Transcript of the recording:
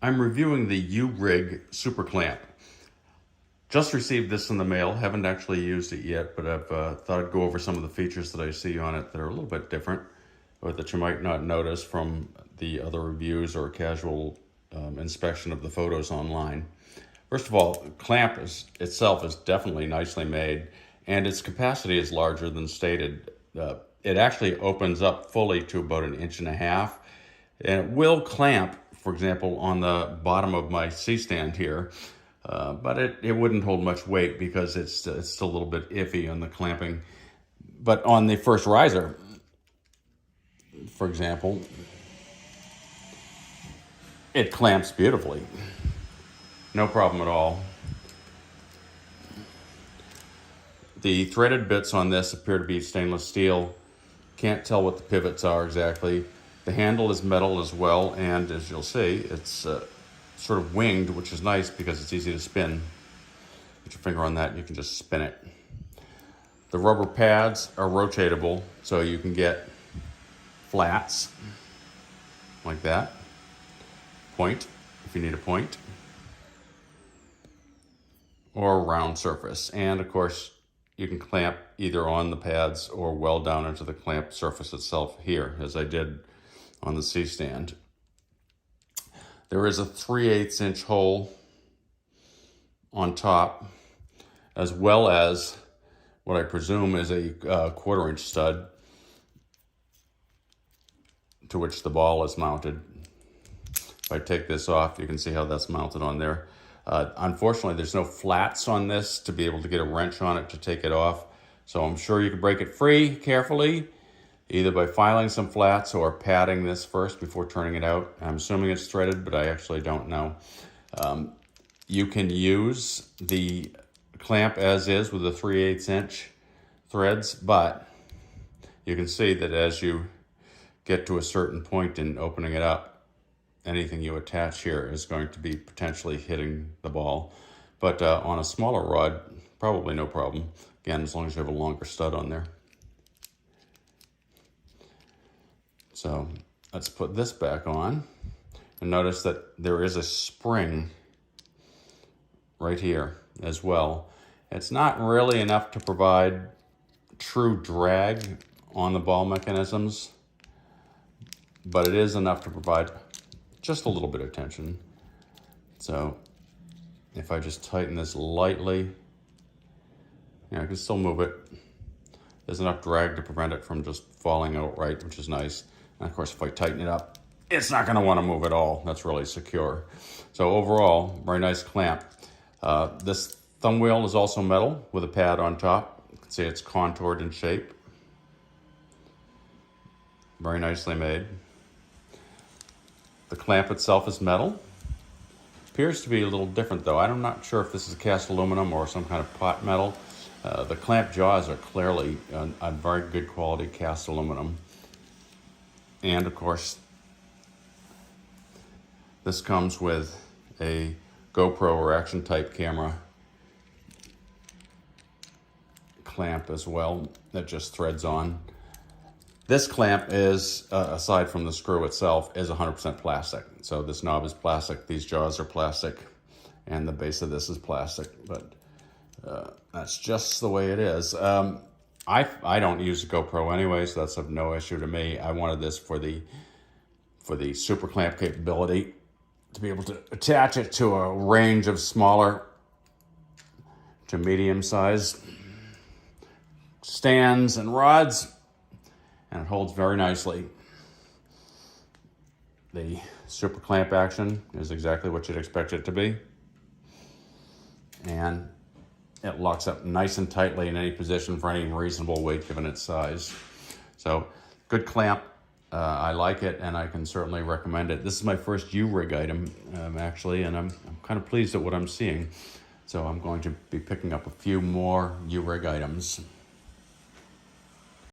I'm reviewing the UURIG super clamp. Just received this in the mail, haven't actually used it yet, but I've thought I'd go over some of the features that I see on it that are a little bit different, or that you might not notice from the other reviews or casual inspection of the photos online. First of all, the clamp itself is definitely nicely made, and its capacity is larger than stated. It actually opens up fully to about 1.5 inches, and it will clamp, for example, on the bottom of my C-stand here, but it wouldn't hold much weight because it's still a little bit iffy on the clamping. But on the first riser, for example, it clamps beautifully. No problem at all. The threaded bits on this appear to be stainless steel. Can't tell what the pivots are exactly. The handle is metal as well, and as you'll see, it's sort of winged, which is nice because it's easy to spin. Put your finger on that and you can just spin it. The rubber pads are rotatable, so you can get flats like that. Point, if you need a point. Or a round surface. And of course, you can clamp either on the pads or well down into the clamp surface itself here, as I did on the C-stand. There is a 3/8 inch hole on top, as well as what I presume is a 1/4 inch stud to which the ball is mounted. If I take this off, you can see how that's mounted on there. Unfortunately, there's no flats on this to be able to get a wrench on it to take it off. So I'm sure you can break it free carefully, either by filing some flats or padding this first before turning it out. I'm assuming it's threaded, but I actually don't know. You can use the clamp as is with the 3/8 inch threads, but you can see that as you get to a certain point in opening it up, anything you attach here is going to be potentially hitting the ball. But on a smaller rod, probably no problem. Again, as long as you have a longer stud on there. So let's put this back on. And notice that there is a spring right here as well. It's not really enough to provide true drag on the ball mechanisms, but it is enough to provide just a little bit of tension. So if I just tighten this lightly, I can still move it. There's enough drag to prevent it from just falling outright, which is nice. And of course, if I tighten it up, it's not gonna wanna move at all. That's really secure. So overall, very nice clamp. This thumb wheel is also metal with a pad on top. You can see it's contoured in shape. Very nicely made. The clamp itself is metal. Appears to be a little different though. I'm not sure if this is cast aluminum or some kind of pot metal. The clamp jaws are clearly a very good quality cast aluminum. And of course, this comes with a GoPro or action type camera clamp as well that just threads on. This clamp is, aside from the screw itself, is 100% plastic. So this knob is plastic, these jaws are plastic, and the base of this is plastic, but that's just the way it is. I don't use a GoPro anyway, so that's of no issue to me. I wanted this for the super clamp capability, to be able to attach it to a range of smaller to medium size stands and rods. And it holds very nicely. The super clamp action is exactly what you'd expect it to be. And it locks up nice and tightly in any position for any reasonable weight given its size. So good clamp. I like it and I can certainly recommend it. This is my first UURIG item actually, and I'm kind of pleased at what I'm seeing. So I'm going to be picking up a few more UURIG items.